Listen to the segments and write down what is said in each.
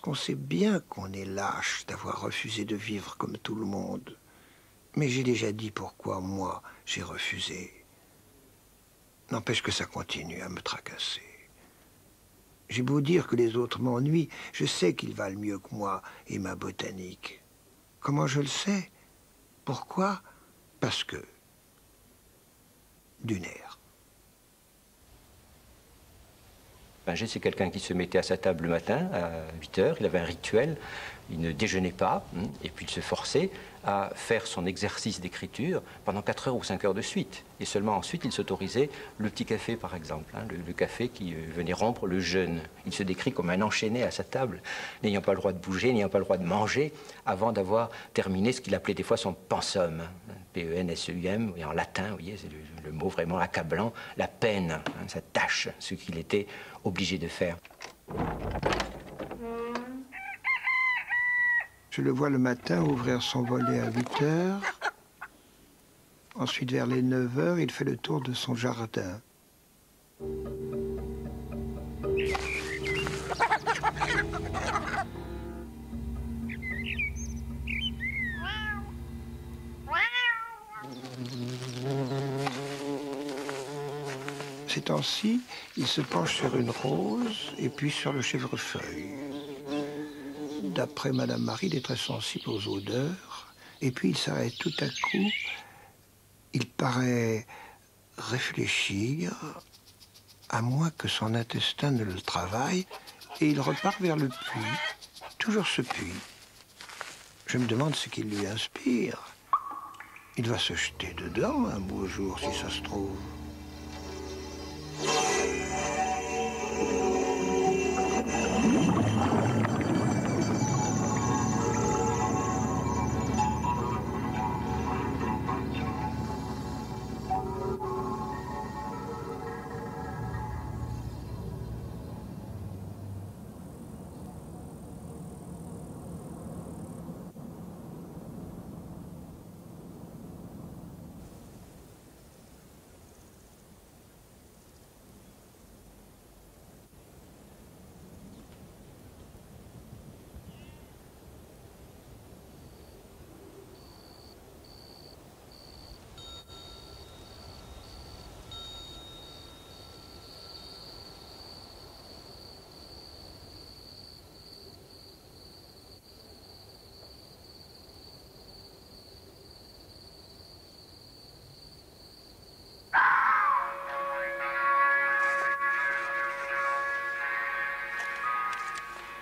qu'on sait bien qu'on est lâche d'avoir refusé de vivre comme tout le monde. Mais j'ai déjà dit pourquoi, moi, j'ai refusé. N'empêche que ça continue à me tracasser. J'ai beau dire que les autres m'ennuient, je sais qu'ils valent mieux que moi et ma botanique. Comment je le sais? Pourquoi? Parce que... du nerf. Pinget, c'est quelqu'un qui se mettait à sa table le matin à 8 heures, il avait un rituel, il ne déjeunait pas, et puis il se forçait à faire son exercice d'écriture pendant 4 heures ou 5 heures de suite. Et seulement ensuite, il s'autorisait le petit café, par exemple, le café qui venait rompre le jeûne. Il se décrit comme un enchaîné à sa table, n'ayant pas le droit de bouger, n'ayant pas le droit de manger, avant d'avoir terminé ce qu'il appelait des fois son pensum, P-E-N-S-E-U-M, et en latin, vous voyez, c'est le mot vraiment accablant, la peine, sa tâche, ce qu'il était obligé de faire. Je le vois le matin ouvrir son volet à 8 heures. Ensuite, vers les 9 heures, il fait le tour de son jardin. Ces temps-ci, il se penche sur une rose et puis sur le chèvrefeuille. D'après Madame Marie, il est très sensible aux odeurs. Et puis il s'arrête tout à coup. Il paraît réfléchir, à moins que son intestin ne le travaille, et il repart vers le puits. Toujours ce puits. Je me demande ce qui lui inspire. Il va se jeter dedans un beau jour, si ça se trouve.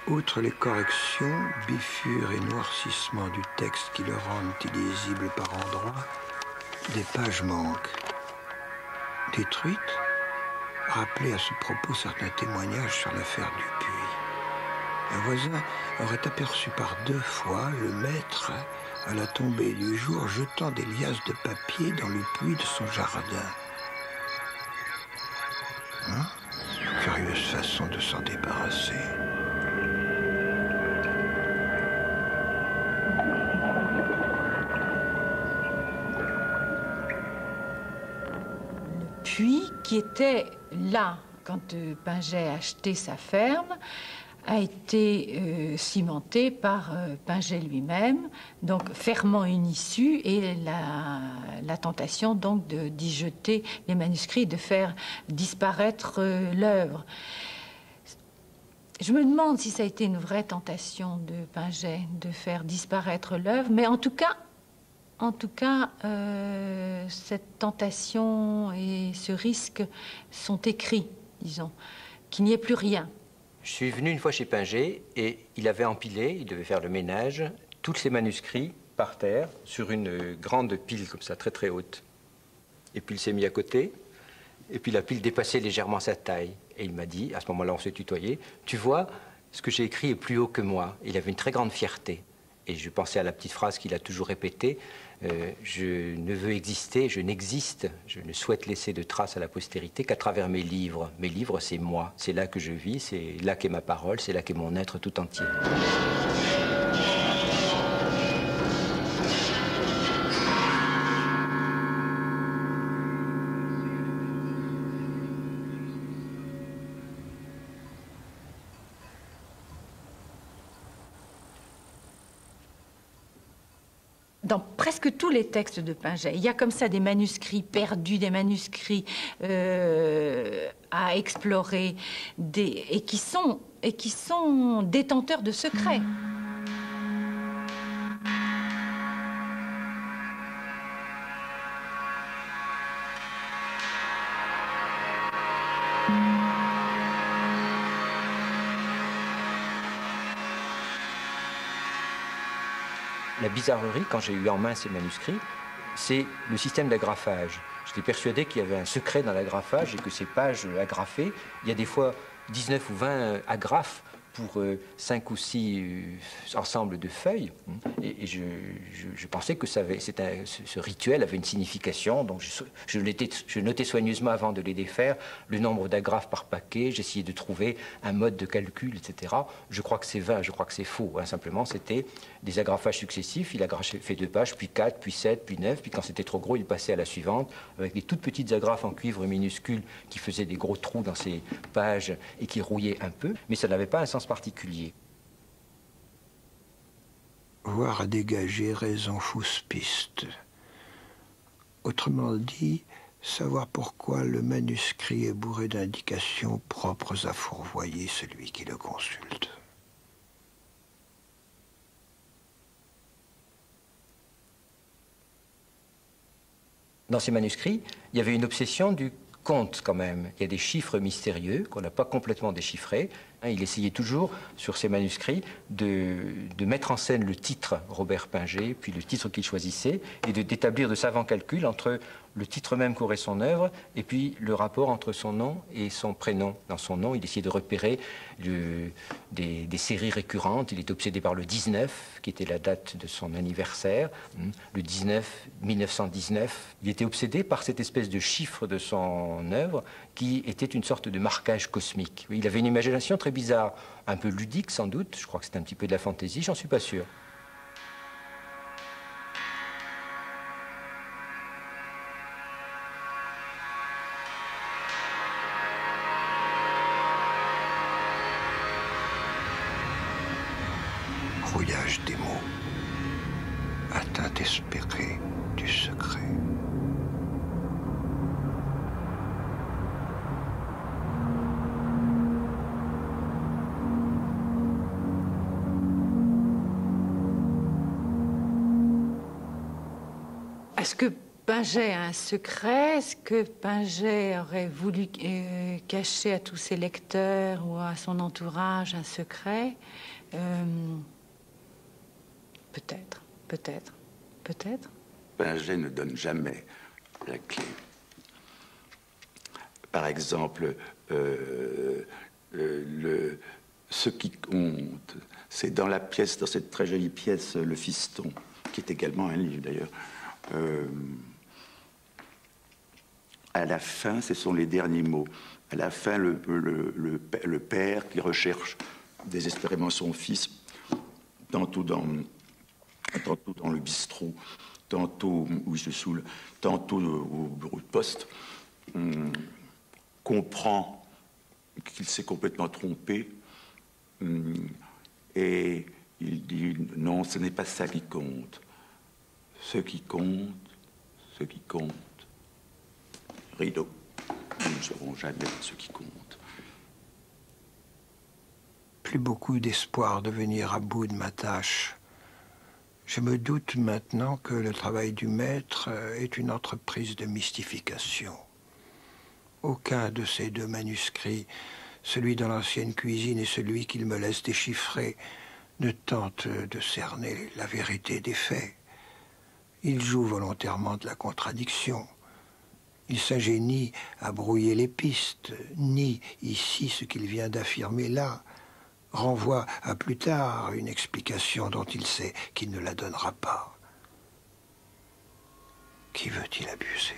Outre les corrections, bifures et noircissements du texte qui le rendent illisible par endroits, des pages manquent. Détruites, rappelez à ce propos certains témoignages sur l'affaire du puits. Un voisin aurait aperçu par 2 fois le maître, à la tombée du jour, jetant des liasses de papier dans le puits de son jardin. Curieuse façon de s'en débarrasser. Puits qui était là quand Pinget a acheté sa ferme a été cimenté par Pinget lui-même, donc fermant une issue et la tentation donc d'y jeter les manuscrits, de faire disparaître l'œuvre. Je me demande si ça a été une vraie tentation de Pinget de faire disparaître l'œuvre, mais en tout cas, cette tentation et ce risque sont écrits, disons, qu'il n'y ait plus rien. Je suis venu une fois chez Pinget et il avait empilé, il devait faire le ménage, tous ces manuscrits par terre sur une grande pile comme ça, très très haute. Et puis il s'est mis à côté et puis la pile dépassait légèrement sa taille. Et il m'a dit, à ce moment-là on s'est tutoyé, tu vois, ce que j'ai écrit est plus haut que moi. Il avait une très grande fierté. Et je pensais à la petite phrase qu'il a toujours répétée, je ne veux exister, je n'existe, je ne souhaite laisser de traces à la postérité qu'à travers mes livres. Mes livres, c'est moi, c'est là que je vis, c'est là qu'est ma parole, c'est là qu'est mon être tout entier. dans presque tous les textes de Pinget. Il y a comme ça des manuscrits perdus, des manuscrits à explorer, et qui sont détenteurs de secrets. La bizarrerie, quand j'ai eu en main ces manuscrits, c'est le système d'agrafage. J'étais persuadé qu'il y avait un secret dans l'agrafage et que ces pages agrafées, il y a des fois 19 ou 20 agrafes pour 5 ou 6 ensembles de feuilles. Et je pensais que ce rituel avait une signification. Donc je notais soigneusement avant de les défaire le nombre d'agrafes par paquet. J'essayais de trouver un mode de calcul, etc. Je crois que c'est vain, je crois que c'est faux. Hein. Simplement, c'était des agrafages successifs. Il a fait 2 pages, puis 4, puis 7, puis 9. Puis quand c'était trop gros, il passait à la suivante avec des toutes petites agrafes en cuivre minuscules qui faisaient des gros trous dans ces pages et qui rouillaient un peu. Mais ça n'avait pas un sens particulier. Voir à dégager raison fausse piste. Autrement dit, savoir pourquoi le manuscrit est bourré d'indications propres à fourvoyer celui qui le consulte. Dans ces manuscrits, il y avait une obsession du compte quand même. Il y a des chiffres mystérieux qu'on n'a pas complètement déchiffrés. Il essayait toujours, sur ces manuscrits, de mettre en scène le titre Robert Pinget, puis le titre qu'il choisissait, et d'établir de savants calculs entre le titre même qu'aurait son œuvre, et puis le rapport entre son nom et son prénom. Dans son nom, il essayait de repérer des séries récurrentes. Il est obsédé par le 19, qui était la date de son anniversaire, le 1919. Il était obsédé par cette espèce de chiffre de son œuvre, qui était une sorte de marquage cosmique. Il avait une imagination très bizarre, un peu ludique sans doute. Je crois que c'est un petit peu de la fantaisie, j'en suis pas sûr. Brouillage des mots, atteinte espérée du secret. Est-ce que Pinget a un secret? Est-ce que Pinget aurait voulu cacher à tous ses lecteurs ou à son entourage un secret? Peut-être, peut-être, peut-être. Pinget ne donne jamais la clé. Par exemple, ce qui compte, c'est dans la pièce, dans cette très jolie pièce, Le Fiston, qui est également un livre d'ailleurs. À la fin, ce sont les derniers mots. À la fin, le père qui recherche désespérément son fils, tantôt dans le bistrot, tantôt où il se saoule, tantôt au bureau de poste, comprend qu'il s'est complètement trompé et il dit non, ce n'est pas ça qui compte. Ce qui compte, rideau. Nous ne saurons jamais ce qui compte. Plus beaucoup d'espoir de venir à bout de ma tâche. Je me doute maintenant que le travail du maître est une entreprise de mystification. Aucun de ces 2 manuscrits, celui dans l'ancienne cuisine et celui qu'il me laisse déchiffrer, ne tente de cerner la vérité des faits. Il joue volontairement de la contradiction. Il s'ingénie à brouiller les pistes, nie ici ce qu'il vient d'affirmer là, renvoie à plus tard une explication dont il sait qu'il ne la donnera pas. Qui veut-il abuser?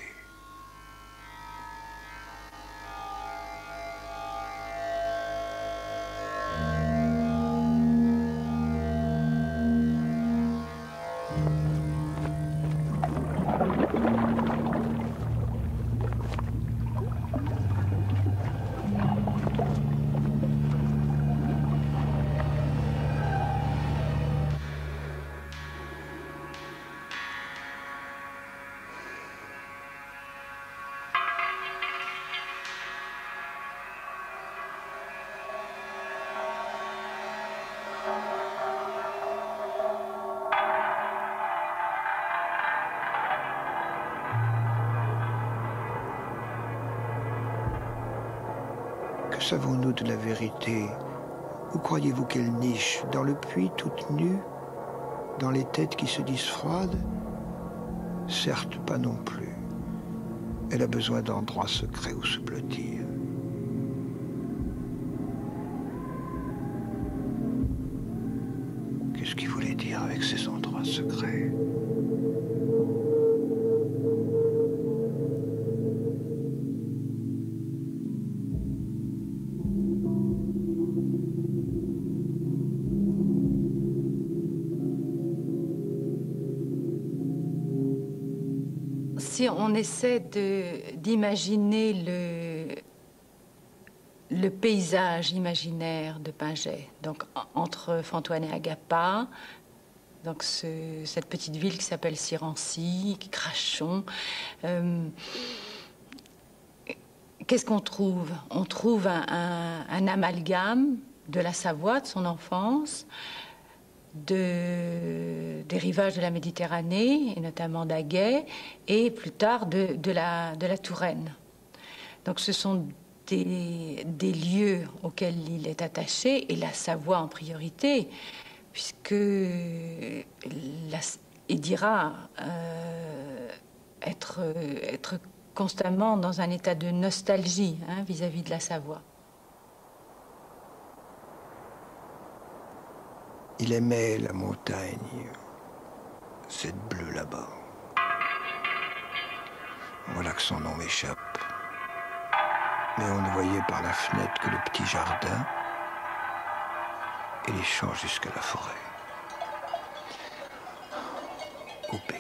savons-nous de la vérité? Où croyez-vous qu'elle niche? Dans le puits, toute nue? Dans les têtes qui se disent froides? Certes, pas non plus. Elle a besoin d'endroits secrets où se blottir. Qu'est-ce qu'il voulait dire avec ces endroits secrets? Si on essaie d'imaginer le paysage imaginaire de Pinget, donc entre Fantouane et Agappa, donc cette petite ville qui s'appelle Sirancy, Crachon, qu'est-ce qu'on trouve? On trouve un amalgame de la Savoie, de son enfance, des rivages de la Méditerranée, et notamment d'Aguet, et plus tard de la Touraine. Donc ce sont des lieux auxquels il est attaché, et la Savoie en priorité, puisque il dira être constamment dans un état de nostalgie vis-à-vis de la Savoie. Il aimait la montagne, cette bleue là-bas. Voilà que son nom m'échappe. Mais on ne voyait par la fenêtre que le petit jardin et les champs jusqu'à la forêt. Coupé.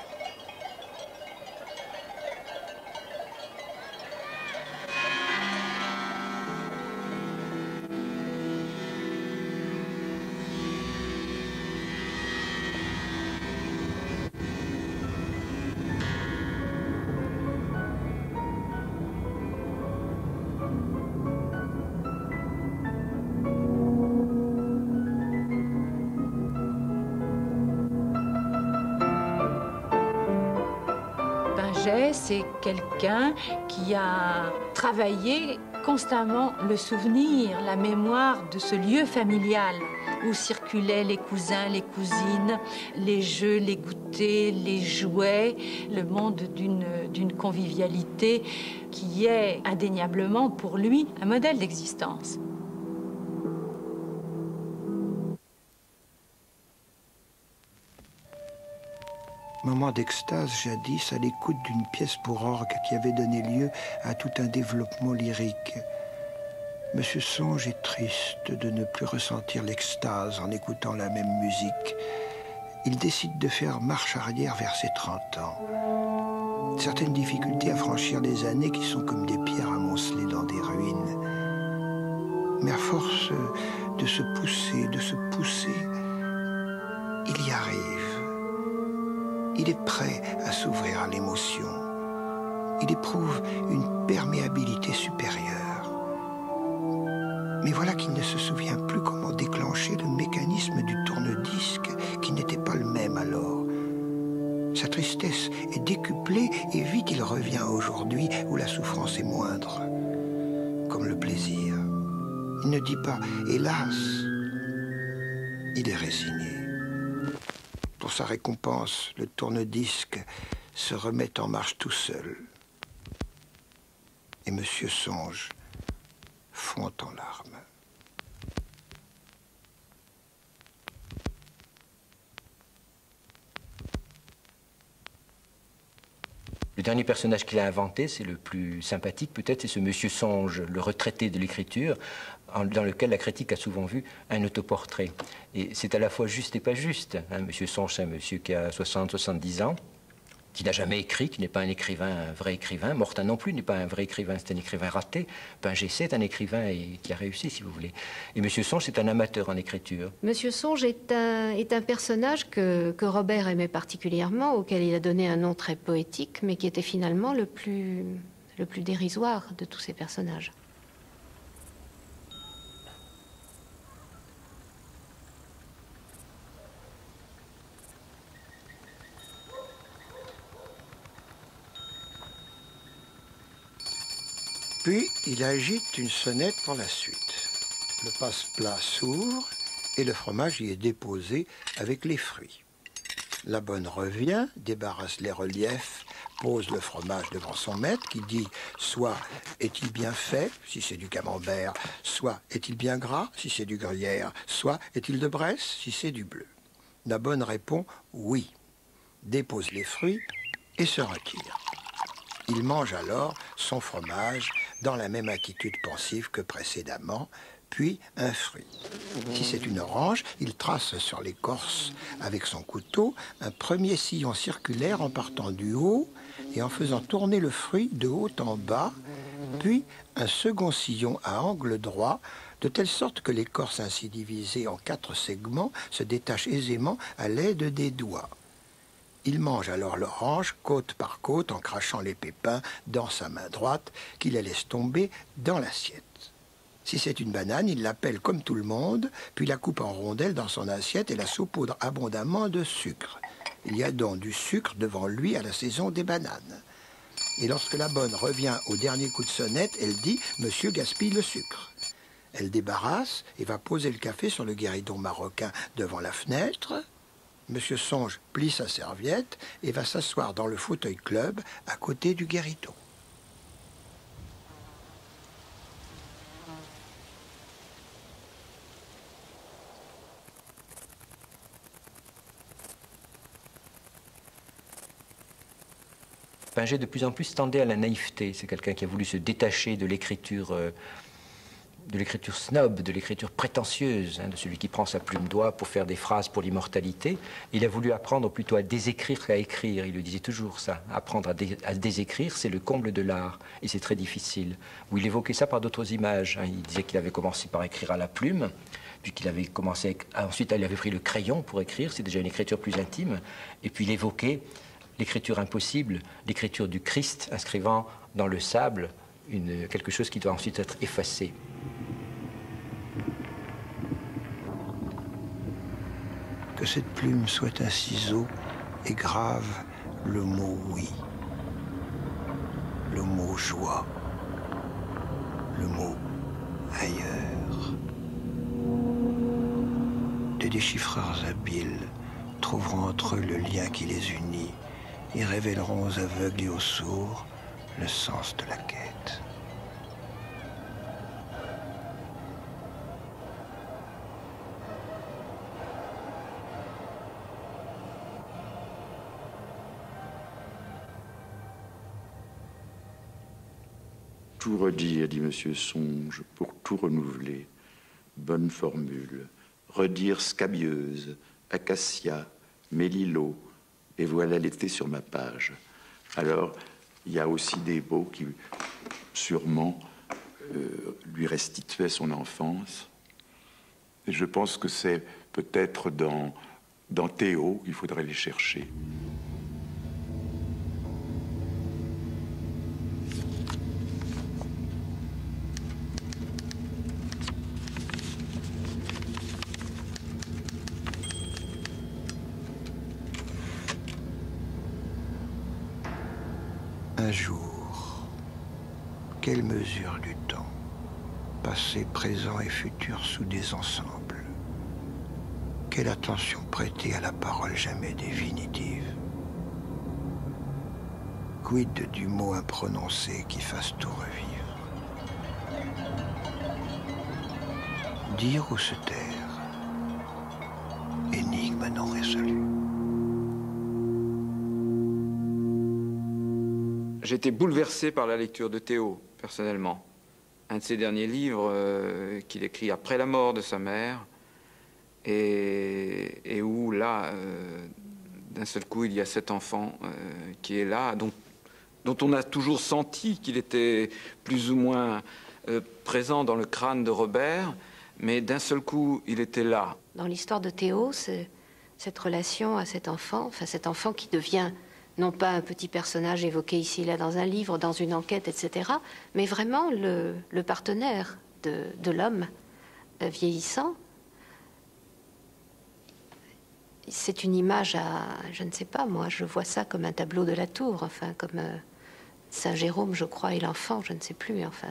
C'est quelqu'un qui a travaillé constamment le souvenir, la mémoire de ce lieu familial où circulaient les cousins, les cousines, les jeux, les goûters, les jouets, le monde d'une convivialité qui est indéniablement pour lui un modèle d'existence. Moment d'extase jadis à l'écoute d'une pièce pour orgue qui avait donné lieu à tout un développement lyrique. Monsieur Songe est triste de ne plus ressentir l'extase en écoutant la même musique. Il décide de faire marche arrière vers ses 30 ans. Certaines difficultés à franchir les années qui sont comme des pierres amoncelées dans des ruines. Mais à force de se pousser, il y arrive. Il est prêt à s'ouvrir à l'émotion. Il éprouve une perméabilité supérieure. Mais voilà qu'il ne se souvient plus comment déclencher le mécanisme du tourne-disque qui n'était pas le même alors. Sa tristesse est décuplée et vite il revient aujourd'hui où la souffrance est moindre, comme le plaisir. Il ne dit pas « hélas », il est résigné. Pour sa récompense, le tourne-disque se remet en marche tout seul. Et Monsieur Songe fond en larmes. Le dernier personnage qu'il a inventé, c'est le plus sympathique peut-être, c'est ce Monsieur Songe, le retraité de l'écriture, dans lequel la critique a souvent vu un autoportrait. Et c'est à la fois juste et pas juste. Monsieur Songe, c'est un monsieur qui a 60-70 ans, qui n'a jamais écrit, qui n'est pas un vrai écrivain. Mortin non plus n'est pas un vrai écrivain, c'est un écrivain raté. Pinget, c'est un écrivain qui a réussi, si vous voulez. Et Monsieur Songe, c'est un amateur en écriture. Monsieur Songe est un personnage que Robert aimait particulièrement, auquel il a donné un nom très poétique, mais qui était finalement le plus dérisoire de tous ces personnages. Puis, il agite une sonnette pour la suite. Le passe-plat s'ouvre et le fromage y est déposé avec les fruits. La bonne revient, débarrasse les reliefs, pose le fromage devant son maître qui dit soit est-il bien fait, si c'est du camembert, soit est-il bien gras, si c'est du gruyère, soit est-il de Bresse, si c'est du bleu. La bonne répond oui, dépose les fruits et se retire. Il mange alors son fromage dans la même attitude pensive que précédemment, puis un fruit. Si c'est une orange, il trace sur l'écorce avec son couteau un premier sillon circulaire en partant du haut et en faisant tourner le fruit de haut en bas, puis un second sillon à angle droit, de telle sorte que l'écorce ainsi divisée en 4 segments se détache aisément à l'aide des doigts. Il mange alors l'orange côte par côte en crachant les pépins dans sa main droite qu'il la laisse tomber dans l'assiette. Si c'est une banane, il la pèle comme tout le monde, puis la coupe en rondelles dans son assiette et la saupoudre abondamment de sucre. Il y a donc du sucre devant lui à la saison des bananes. Et lorsque la bonne revient au dernier coup de sonnette, elle dit « Monsieur gaspille le sucre ». Elle débarrasse et va poser le café sur le guéridon marocain devant la fenêtre. Monsieur Songe plie sa serviette et va s'asseoir dans le fauteuil club à côté du guéridon. Pinget de plus en plus tendait à la naïveté. C'est quelqu'un qui a voulu se détacher de l'écriture snob, de l'écriture prétentieuse, de celui qui prend sa plume d'oie pour faire des phrases pour l'immortalité. Il a voulu apprendre plutôt à désécrire qu'à écrire. Il le disait toujours ça. Apprendre à désécrire, c'est le comble de l'art. Et c'est très difficile. Où il évoquait ça par d'autres images. Il disait qu'il avait commencé par écrire à la plume, puis qu'il avait commencé... Ensuite, il avait pris le crayon pour écrire. C'est déjà une écriture plus intime. Et puis il évoquait l'écriture impossible, l'écriture du Christ, inscrivant dans le sable quelque chose qui doit ensuite être effacé. Que cette plume soit un ciseau et grave le mot oui, le mot joie, le mot ailleurs. Des déchiffreurs habiles trouveront entre eux le lien qui les unit et révéleront aux aveugles et aux sourds le sens de la quête. Tout redire, dit Monsieur Songe, pour tout renouveler. Bonne formule. Redire scabieuse, acacia, mélilo, et voilà l'été sur ma page. Alors, il y a aussi des mots qui, sûrement, lui restituaient son enfance. Et je pense que c'est peut-être dans Théo qu'il faudrait les chercher. Un jour, quelle mesure du temps, passé, présent et futur sous des ensembles. Quelle attention prêtée à la parole jamais définitive. Quid du mot imprononcé qui fasse tout revivre. Dire ou se taire, énigme non résolue. J'ai été bouleversé par la lecture de Théo, personnellement. Un de ses derniers livres qu'il écrit après la mort de sa mère, et où là, d'un seul coup, il y a cet enfant qui est là, dont on a toujours senti qu'il était plus ou moins présent dans le crâne de Robert, mais d'un seul coup, il était là. Dans l'histoire de Théo, c'est cette relation à cet enfant qui devient non pas un petit personnage évoqué ici, là, dans un livre, dans une enquête, etc., mais vraiment le partenaire de l'homme vieillissant. C'est une image à, je ne sais pas, moi, je vois ça comme un tableau de la Tour, enfin, comme Saint Jérôme, je crois, et l'enfant, je ne sais plus, enfin,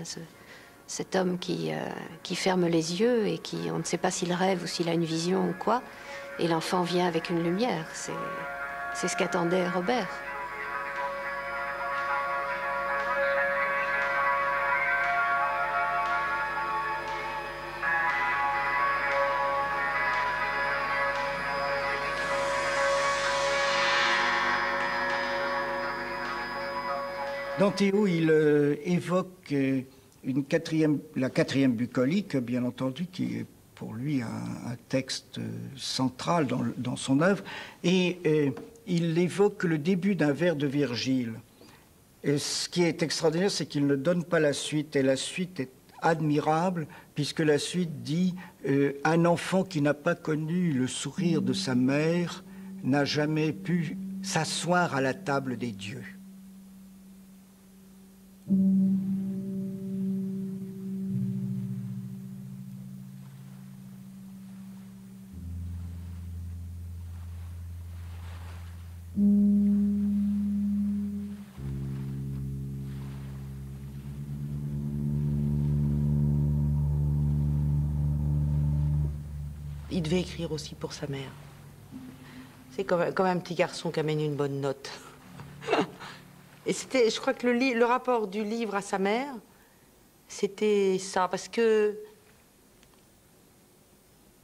cet homme qui ferme les yeux et qui, on ne sait pas s'il rêve ou s'il a une vision ou quoi, et l'enfant vient avec une lumière. C'est ce qu'attendait Robert. Dans Théo, il évoque la quatrième bucolique, bien entendu, qui est pour lui un texte central dans son œuvre, et il évoque le début d'un vers de Virgile. Et ce qui est extraordinaire, c'est qu'il ne donne pas la suite, et la suite est admirable, puisque la suite dit « Un enfant qui n'a pas connu le sourire de sa mère n'a jamais pu s'asseoir à la table des dieux. » Il devait écrire aussi pour sa mère. C'est comme un petit garçon qui amène une bonne note. Et c'était, je crois que le rapport du livre à sa mère, c'était ça, parce que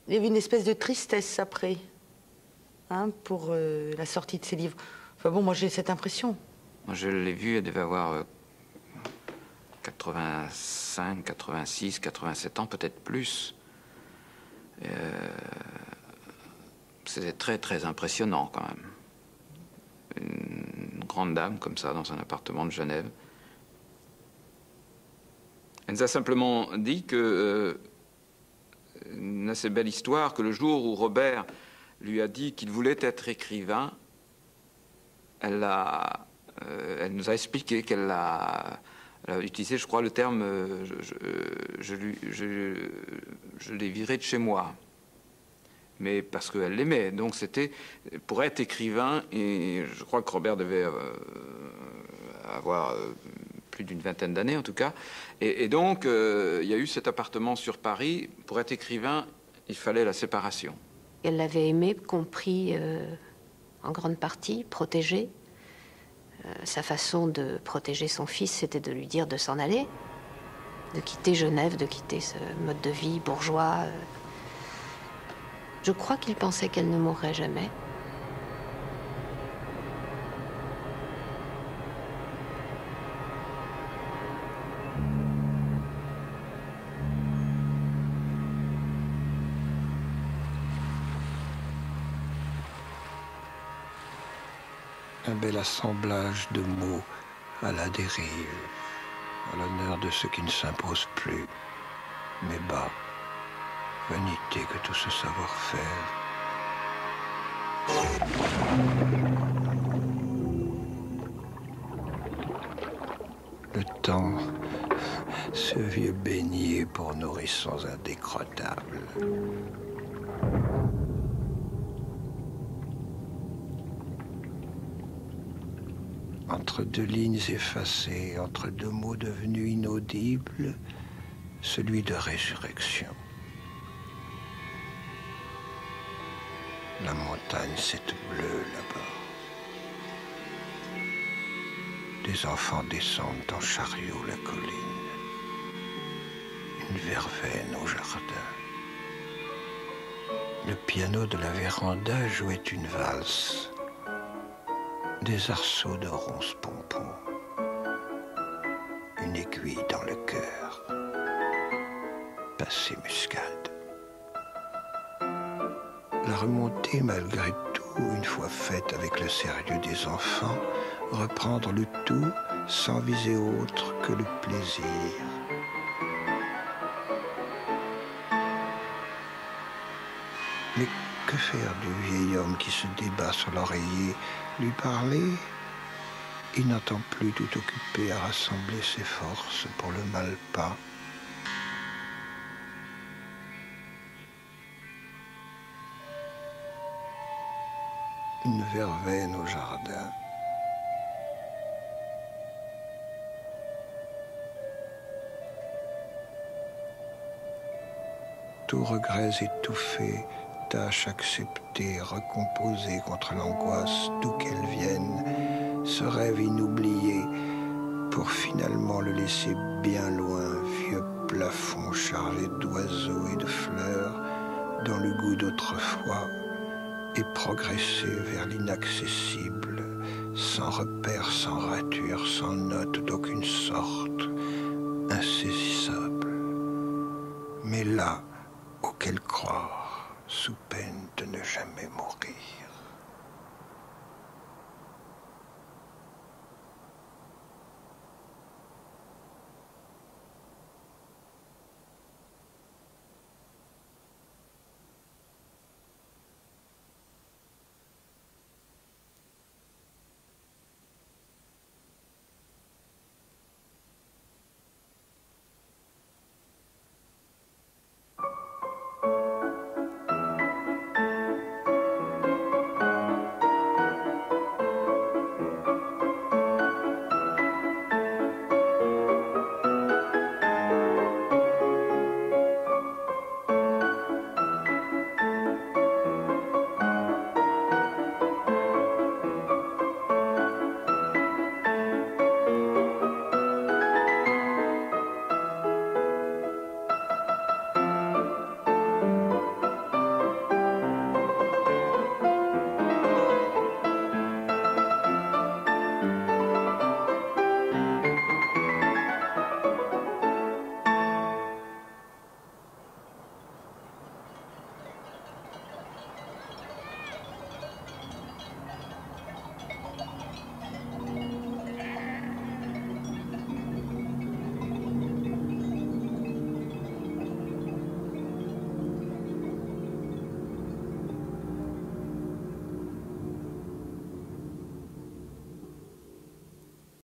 il y avait une espèce de tristesse après, hein, pour la sortie de ses livres. Enfin bon, moi j'ai cette impression. Moi je l'ai vue, elle devait avoir 85, 86, 87 ans, peut-être plus. C'était très très impressionnant quand même. Une grande dame comme ça dans un appartement de Genève. Elle nous a simplement dit que une assez belle histoire, que le jour où Robert lui a dit qu'il voulait être écrivain, elle nous a expliqué qu'elle a utilisé, je crois, le terme je l'ai viré de chez moi. Mais parce qu'elle l'aimait. Donc c'était pour être écrivain, et je crois que Robert devait avoir plus d'une vingtaine d'années en tout cas. Et donc il y a eu cet appartement sur Paris. Pour être écrivain, il fallait la séparation. Elle l'avait aimé, compris en grande partie, protégé. Sa façon de protéger son fils, c'était de lui dire de s'en aller, de quitter Genève, de quitter ce mode de vie bourgeois. Je crois qu'il pensait qu'elle ne mourrait jamais. Un bel assemblage de mots à la dérive, à l'honneur de ce qui ne s'impose plus, mais bas. Vanité que tout ce savoir-faire. Le temps, ce vieux beignet pour nourrissons indécrottables. Entre deux lignes effacées, entre deux mots devenus inaudibles, celui de résurrection. La montagne, c'est bleu là-bas. Des enfants descendent en chariot la colline. Une verveine au jardin. Le piano de la véranda jouait une valse. Des arceaux de ronces-pompons. Une aiguille dans le cœur. Passé muscade. La remontée, malgré tout, une fois faite avec le sérieux des enfants, reprendre le tout sans viser autre que le plaisir. Mais que faire du vieil homme qui se débat sur l'oreiller? Lui parler? Il n'entend plus, tout occupé à rassembler ses forces pour le mal pas. Une verveine au jardin. tous regrets étouffés, tâche acceptée, recomposée contre l'angoisse, d'où qu'elle vienne, ce rêve inoublié, pour finalement le laisser bien loin, vieux plafond chargé d'oiseaux et de fleurs, dans le goût d'autrefois, et progresser vers l'inaccessible, sans repère, sans rature, sans note d'aucune sorte, insaisissable. Mais là, auquel croire, sous peine de ne jamais mourir.